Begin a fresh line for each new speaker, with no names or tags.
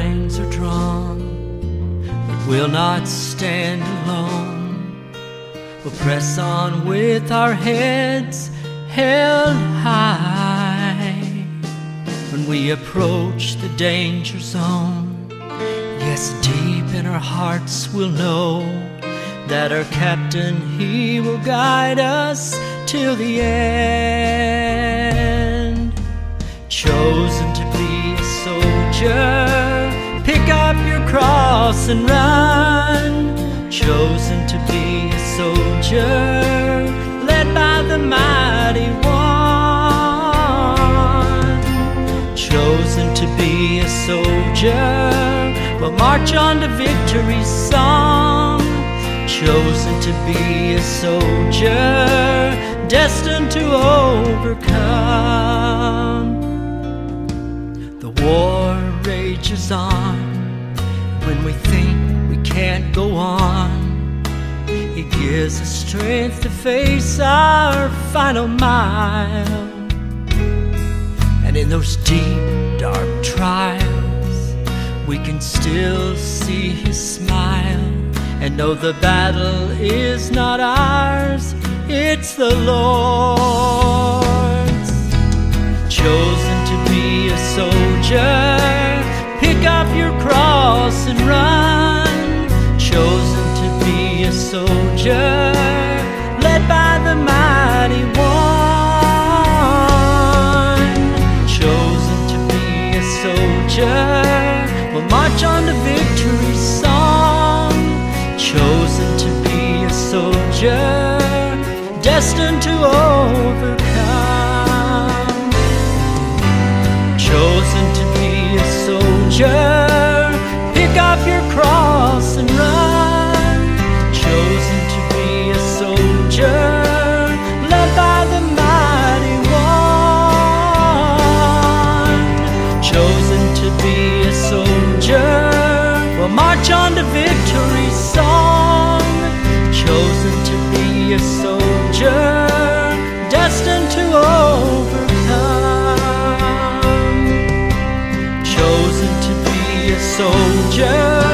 lines are drawn, but we'll not stand alone. We'll press on with our heads held high. When we approach the danger zone, yes, deep in our hearts we'll know that our captain, he will guide us till the end. Chosen to be a soldier, pick up your cross and run. Chosen to be a soldier, led by the mighty one. Chosen to be a soldier, we'll march on to victory's song. Chosen to be a soldier, destined to overcome. The war rages on. When we think we can't go on, He gives us strength to face our final mile. And in those deep, dark trials, we can still see His smile and know the battle is not ours, it's the Lord's. Chosen to be a soldier, pick up your cross and run. Chosen to be a soldier, led by the mighty one. Chosen to be a soldier, we'll march on to victory's song. Chosen to be a soldier, destined to overcome. Chosen to be a soldier, pick up your cross and run. Chosen to be a soldier, led by the mighty one. Chosen to be a soldier, we'll march on to victory's song. Chosen to be a soldier, destined to overcome. Chosen to be a soldier,